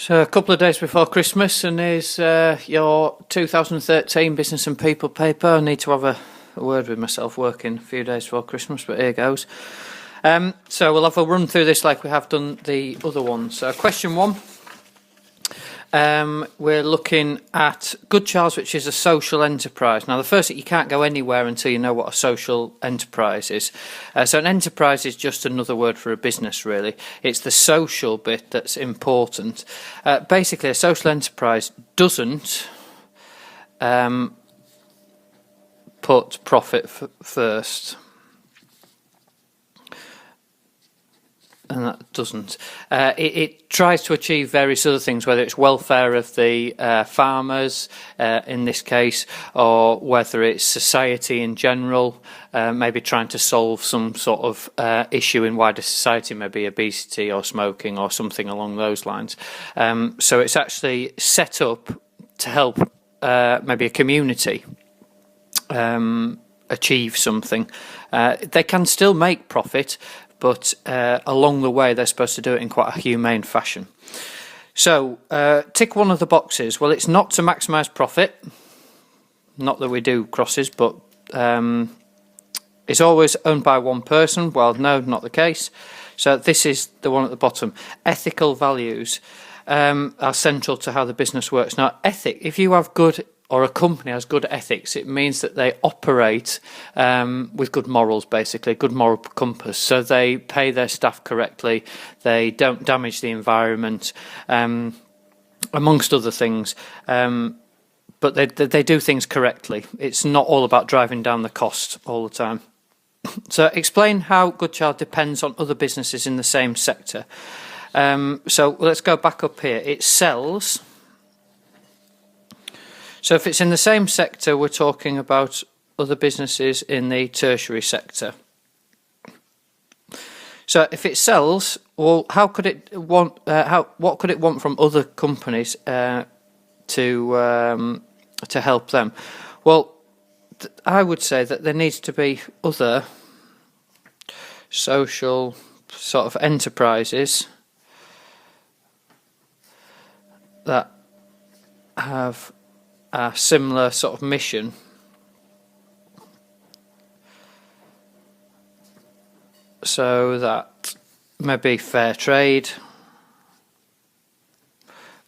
So a couple of days before Christmas, and here's your 2013 Business and People paper. I need to have a word with myself working a few days before Christmas, but here goes. So we'll have a run through this like we have done the other ones. So question one, we're looking at Good Charles, which is a social enterprise. Now, the first thing, you can't go anywhere until you know what a social enterprise is. So an enterprise is just another word for a business, really. It's the social bit that's important. Basically, a social enterprise doesn't put profit first. And that doesn't. It tries to achieve various other things, whether it's welfare of the farmers, in this case, or whether it's society in general, maybe trying to solve some sort of issue in wider society, maybe obesity or smoking or something along those lines. So it's actually set up to help maybe a community achieve something. They can still make profit, but along the way they're supposed to do it in quite a humane fashion. So tick one of the boxes. Well, it's not to maximise profit. Not that we do crosses, but it's always owned by one person. Well, no, not the case. So this is the one at the bottom. Ethical values are central to how the business works. Now, if you have good, or a company has good ethics, it means that they operate with good morals, basically, good moral compass. So they pay their staff correctly, they don't damage the environment, amongst other things. But they do things correctly. It's not all about driving down the cost all the time. So explain how Good Charles depends on other businesses in the same sector. So let's go back up here. It sells. So if it's in the same sector, we're talking about other businesses in the tertiary sector. So if it sells, well, how could it want? What could it want from other companies to help them? Well, I would say that there needs to be other social sort of enterprises that have a similar sort of mission, so that maybe fair trade,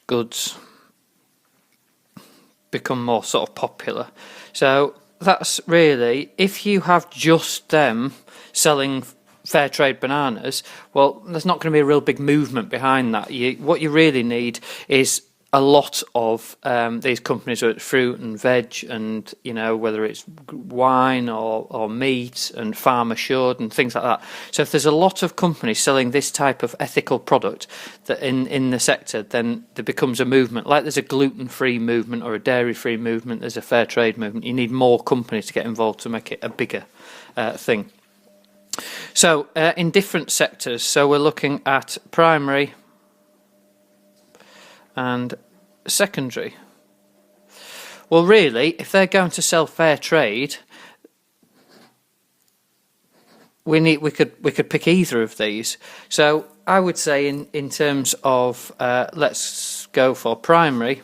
goods become more sort of popular. So that's really, if you have just them selling fair trade bananas, well, there's not going to be a real big movement behind that. What you really need is a lot of these companies, whether it's fruit and veg, and whether it's wine or meat and farm assured and things like that. So if there's a lot of companies selling this type of ethical product that in the sector, then there becomes a movement. Like there's a gluten-free movement or a dairy-free movement, there's a fair trade movement. You need more companies to get involved to make it a bigger thing. So in different sectors, so we're looking at primary and secondary. Well, really, if they're going to sell fair trade, we could pick either of these. So I would say in terms of let's go for primary,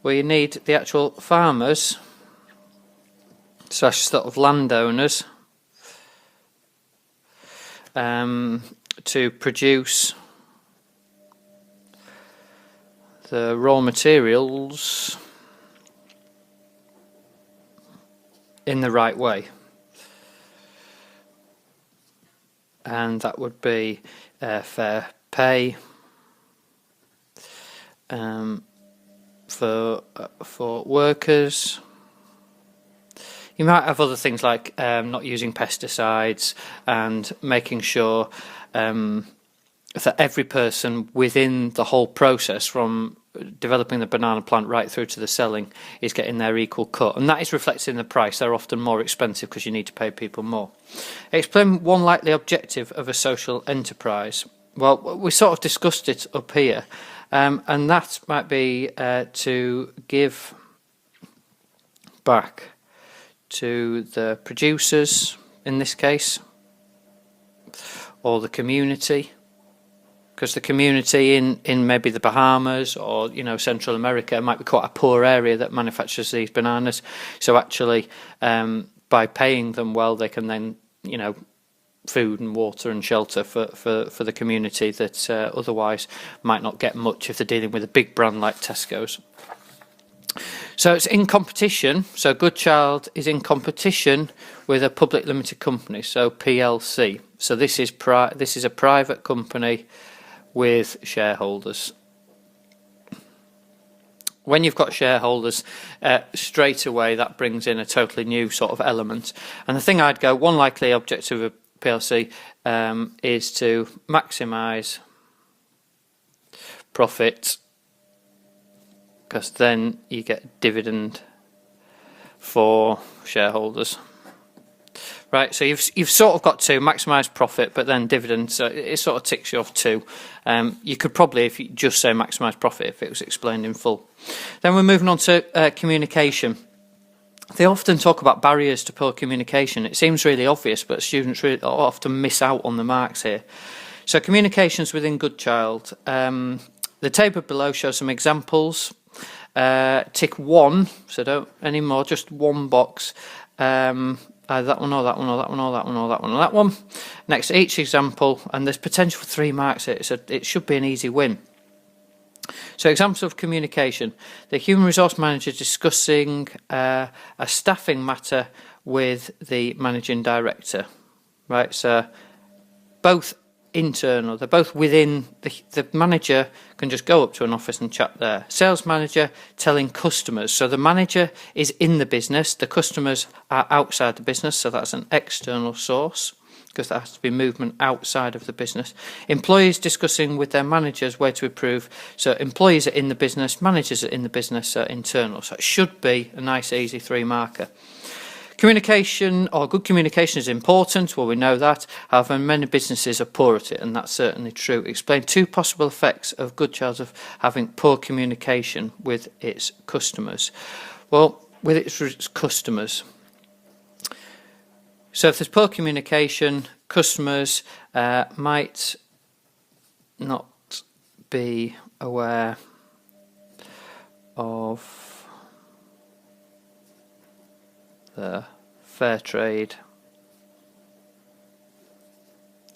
we need the actual farmers / sort of landowners to produce the raw materials in the right way, and that would be fair pay for workers. You might have other things like not using pesticides and making sure that every person within the whole process, from developing the banana plant right through to the selling, is getting their equal cut. And that is reflected in the price. They're often more expensive because you need to pay people more. Explain one likely objective of a social enterprise. Well, we sort of discussed it up here, and that might be to give back to the producers, in this case, or the community, because the community in maybe the Bahamas or, you know, Central America might be quite a poor area that manufactures these bananas. So actually, by paying them well, they can then, you know, food and water and shelter for the community that otherwise might not get much if they're dealing with a big brand like Tesco's. So it's in competition. So Good Child is in competition with a public limited company, so PLC. So this is a private company with shareholders. When you've got shareholders, straight away that brings in a totally new sort of element. And the thing I'd go, one likely objective of PLC is to maximise profit, because then you get dividend for shareholders. Right, so you've sort of got to maximise profit, but then dividend, so it sort of ticks you off too. You could probably, if you just say maximise profit, if it was explained in full. Then we're moving on to communication. They often talk about barriers to poor communication. It seems really obvious, but students really often miss out on the marks here. So communications within Good Child. The table below shows some examples. Tick 1, so don't anymore, just one box. Either that one or that one or that one or that one or that one or that one. Next to each example, and there's potential for 3 marks here, so it should be an easy win. So examples of communication. The human resource manager discussing a staffing matter with the managing director. Right, so both internal, they're both within, the manager can just go up to an office and chat there. Sales manager telling customers, so the manager is in the business, the customers are outside the business, so that's an external source, because there has to be movement outside of the business. Employees discussing with their managers where to improve, so employees are in the business, managers are in the business, so internal, so it should be a nice easy 3 marker. Communication, or good communication, is important. Well, we know that. However, many businesses are poor at it, and that's certainly true. Explain 2 possible effects of Good Child of having poor communication with its customers. Well, with its customers. So if there's poor communication, customers might not be aware of the fair trade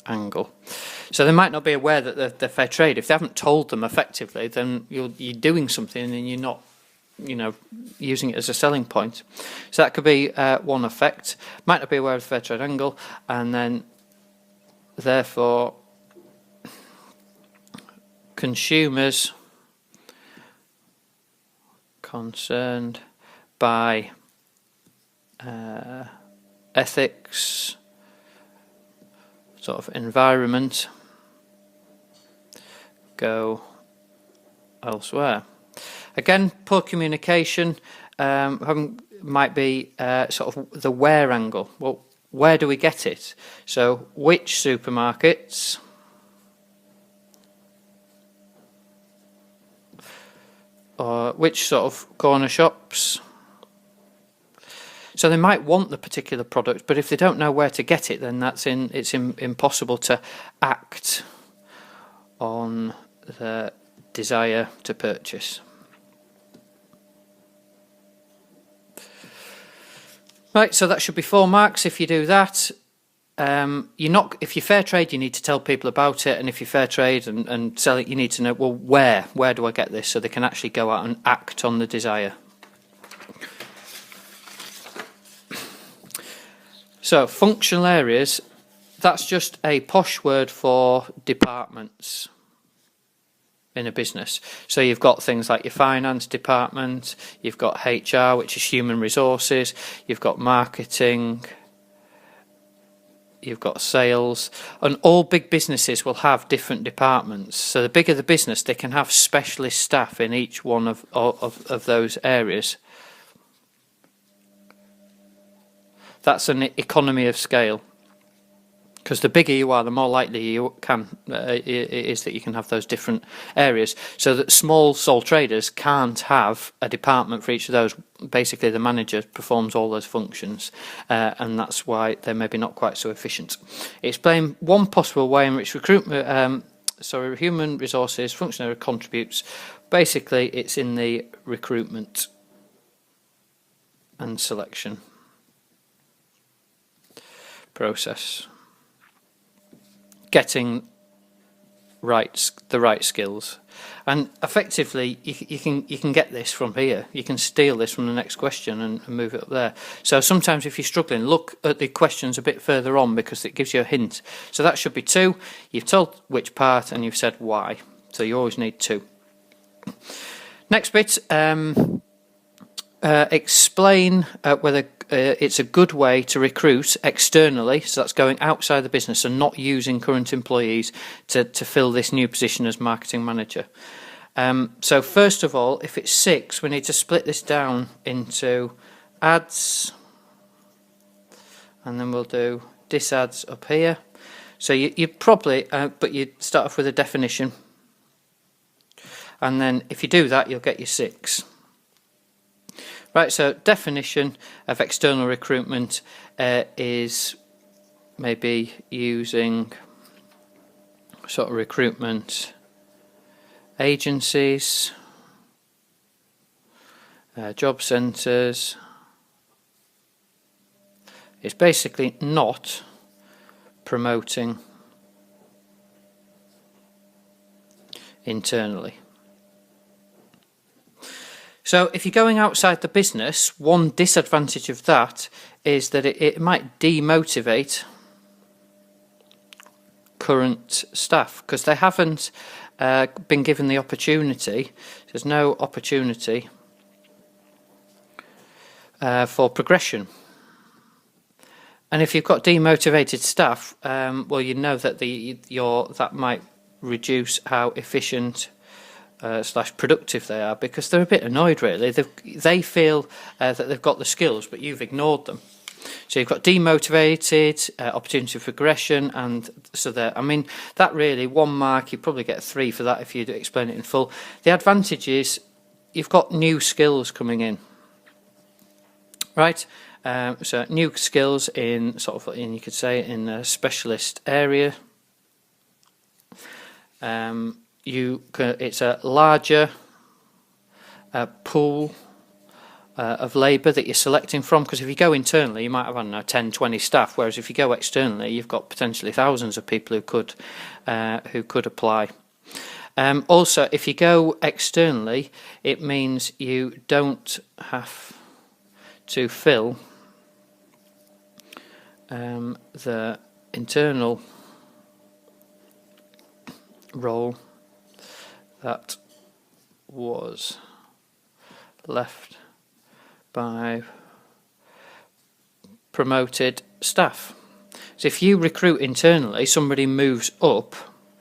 angle. So they might not be aware that they're fair trade. If they haven't told them effectively, then you're doing something and you're not, you know, using it as a selling point. So that could be one effect. Might not be aware of the fair trade angle, and then therefore consumers concerned by ethics, sort of environment, go elsewhere. Again, poor communication might be sort of the where angle. Well, where do we get it? So which supermarkets or which sort of corner shops? So they might want the particular product, but if they don't know where to get it, then it's impossible to act on the desire to purchase. Right, so that should be 4 marks if you do that. If you're fair trade, you need to tell people about it, and if you're fair trade and sell it, you need to know, well, where do I get this, so they can actually go out and act on the desire. So, functional areas, that's just a posh word for departments in a business. So you've got things like your finance department, you've got HR, which is human resources, you've got marketing, you've got sales, and all big businesses will have different departments. So the bigger the business, they can have specialist staff in each one of those areas. That's an economy of scale, because the bigger you are, the more likely you can it is that you can have those different areas, so that small sole traders can't have a department for each of those. Basically, the manager performs all those functions, and that's why they're maybe not quite so efficient. Explain 1 possible way in which recruitment So human resources, functional contributes. Basically, it's in the recruitment and selection process. Getting the right skills. And effectively, you can get this from here. You can steal this from the next question and move it up there. So sometimes if you're struggling, look at the questions a bit further on because it gives you a hint. So that should be 2. You've told which part and you've said why. So you always need 2. Next bit, explain whether it's a good way to recruit externally, so that's going outside the business and not using current employees to fill this new position as marketing manager. So first of all, if it's 6, we need to split this down into ads, and then we'll do disads up here. So you probably, but you start off with a definition, and then if you do that, you'll get your 6. Right, so definition of external recruitment is maybe using sort of recruitment agencies, job centres. It's basically not promoting internally. So if you're going outside the business, one disadvantage of that is that it might demotivate current staff because they haven't been given the opportunity. There's no opportunity for progression. And if you've got demotivated staff, well, you know that that might reduce how efficient / productive they are because they're a bit annoyed really. They feel that they've got the skills but you've ignored them. So you've got demotivated, opportunity for progression, and so that, I mean, that really, 1 mark, you probably get 3 for that if you explain it in full. The advantage is you've got new skills coming in, right? So new skills in sort of, you could say, in a specialist area. It's a larger pool of labour that you're selecting from, because if you go internally you might have, I don't know, 10, 20 staff, whereas if you go externally you've got potentially thousands of people who could apply. Also, if you go externally, it means you don't have to fill the internal role that was left by promoted staff. So if you recruit internally, somebody moves up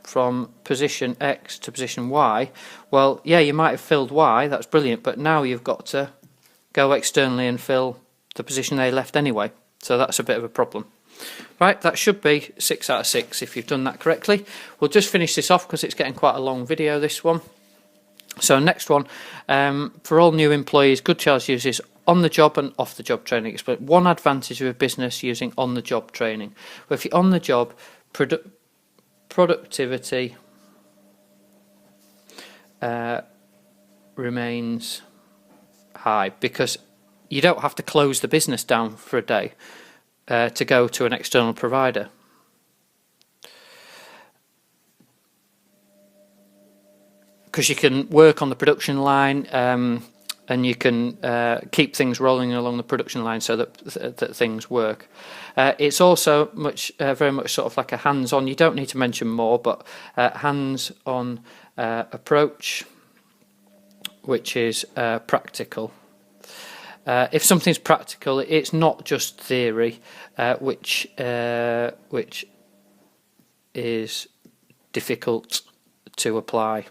from position X to position Y, well, yeah, you might have filled Y, that's brilliant, but now you've got to go externally and fill the position they left anyway. So that's a bit of a problem. Right, that should be 6 out of 6 if you've done that correctly. We'll just finish this off because it's getting quite a long video, this one. So next one, for all new employees, Good Charles uses on-the-job and off-the-job training. Explain one advantage of a business using on-the-job training. Well, if you're on the job, productivity remains high because you don't have to close the business down for a day to go to an external provider. Because you can work on the production line and you can keep things rolling along the production line so that things work. It's also very much sort of like a hands-on, you don't need to mention more, but hands-on approach, which is practical. If something's practical, it's not just theory, which is difficult to apply.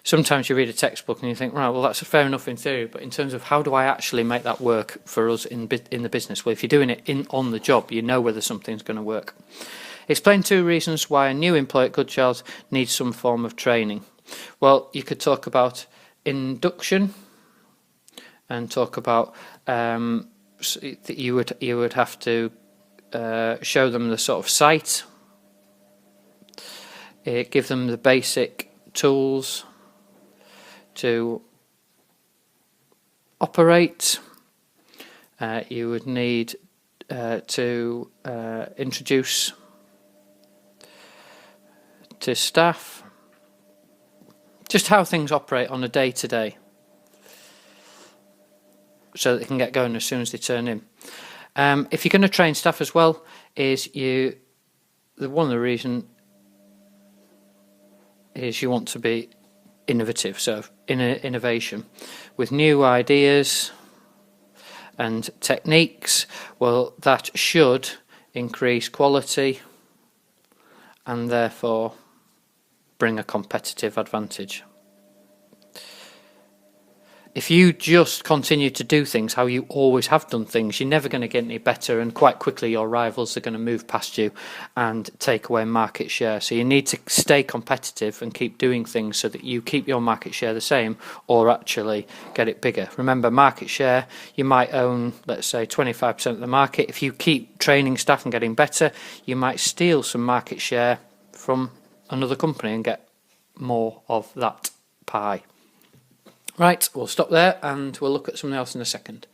Sometimes you read a textbook and you think, right, well, that's fair enough in theory, but in terms of how do I actually make that work for us in the business? Well, if you're doing it on the job, you know whether something's going to work. Explain 2 reasons why a new employee at Good Charles needs some form of training. Well, you could talk about induction and talk about that you would have to show them the sort of site. give them the basic tools to operate. You would need to introduce to staff just how things operate on a day-to-day, so that they can get going as soon as they turn in. If you're going to train staff as well, one of the reasons is you want to be innovative, so innovation with new ideas and techniques. Well, that should increase quality and therefore bring a competitive advantage. If you just continue to do things how you always have done things, you're never going to get any better, and quite quickly your rivals are going to move past you and take away market share. So you need to stay competitive and keep doing things so that you keep your market share the same or actually get it bigger. Remember, market share, you might own, let's say, 25% of the market. If you keep training staff and getting better, you might steal some market share from another company and get more of that pie. Right, we'll stop there and we'll look at something else in a second.